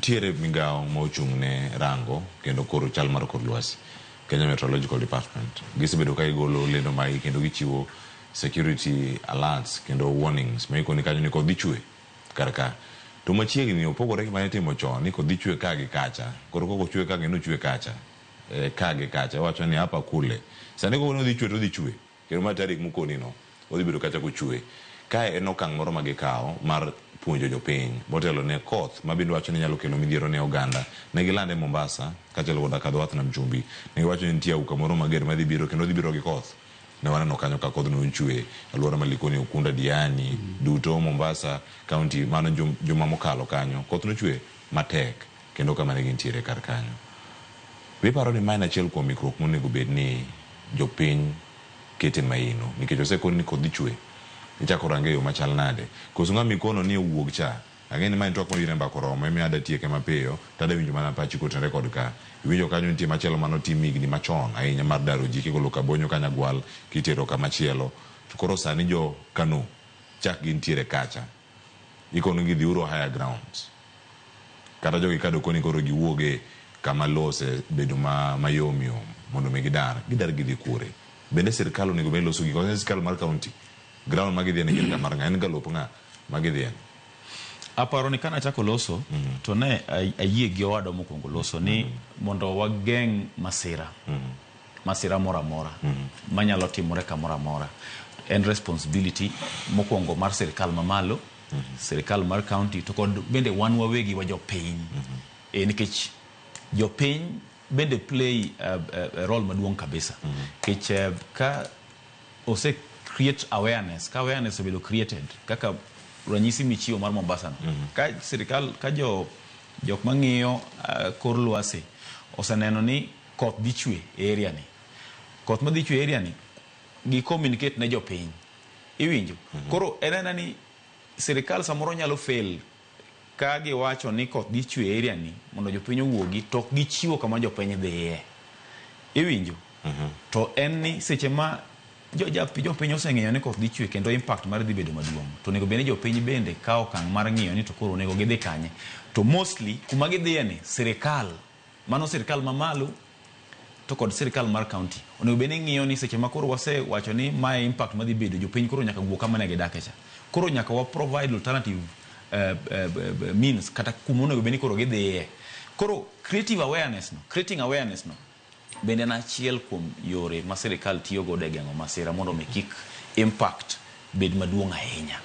nitiere migao mochung' ne rango kendo koro chal mar kor lwasi, Kenya Meteorological Department. Gisebedo ka igolo lendo mai kendo gichiwo security alerts kendo warnings ma ikoni kanyo ni kodhi chwe karka. To machiegni opogore gi mane timo chon ni kodhi chwe ka gi kacha. Koro koko chwe ka gino chwe kacha. Ka gi kacha wacho ni hapa kule. Sani koko dhi chwe to dhi chwe. Kendo ma tarik mukoni no odhi bedo kacha ko chwe. Kae en okang' moro ma gikawo mar puonjo jopiny motelo ne koth mabiro wacho ni nyalo kelo midhiero ne oganda. Ne gilande Mombasa kaachiel koda Kadhwath nam Chumbi. Ne giwacho ni nitie auka moro mager madhi biro kendo dhi biro gi koth. Ne waneno kanyo ka kodhno ochwe alwora malikoni Ukunda, Diani, duto Mombasa County mano juma mokalo kanyo kothno ochwe matek kendo kama ne gintiere kar kanyo. Wiparo ni mae achiel kuom ikruok monego bed ni jopiny kete maino nikech osekoni ni kodhi chwe ichako range yo machal nade koso ng'a mikono ni wuog cha ang'e ni mae twak moyire mbako romo emi ada tieke mapiyo tada winjo mana pachi kotenre kod ka winjo kanyo nitie machielo mano tim higni machon ahinya mar daro ji kigolo Kabonyo Kanyagwal kitero kamachielo to koro sani jo Kano chak gintiere kacha ikono gi dhiuro higher grounds kata jogi kado koni koro giwuoge kama lose bedo mayom yom mondo mi gidar gidhi kure bende sirkal onego bed loso giko sirkal mar county ground magidhiene gin kamar ng'a en galop ng'a magidhiene. Aparo ni kana chako loso to ne ayie gi owado mokwongo loso ni mondo wageng' masira mora mora manyalo timore kamora mora en responsibility mokwongo mar sirkal mamalo sirkal mar county to kod bende wan wawegi wa jopiny nikech jopiny bende play a role maduong' kabisa nikech ka ose create awareness ka awareness obedo created kaka ranyisi michiwo mar Mombasa no ka sirkal ka jok mang'iyo kor lwasi oseneno ni koth dhi chwe e area ni koth madhi chwe e area ni gi communicate ne jopiny iwinjo koro enena ni sirkal samoro nyalo fail ka giwacho ni koth dhi chwe e area ni mondo jopiny owuogi to gichiwo kama jopiny dhiye iwinjo to en ni seche ma jopiny oseng'eyo ni koth dhi chwe kendo impact mar dhi bedo maduong' to nego bende jopiny bende kawo okang' mar ng'iyo ni to koro nego gidhi kanye to mostly kuma gidhiye ni sirkal mano sirkal mamalo to kod sirkal mar county onego bende ng'iyo ni seche ma koro wasewacho ni mae impact madhi bedo jopiny koro nyaka wuok kama ne gidake cha koro nyaka wa provide alternative means kata kuma onego bende koro gidhiye koro creating awareness no bende na achiel kuom yore ma sirkal tiyo godo e geng'o masira mondo mi kik impact bed maduong' ahinya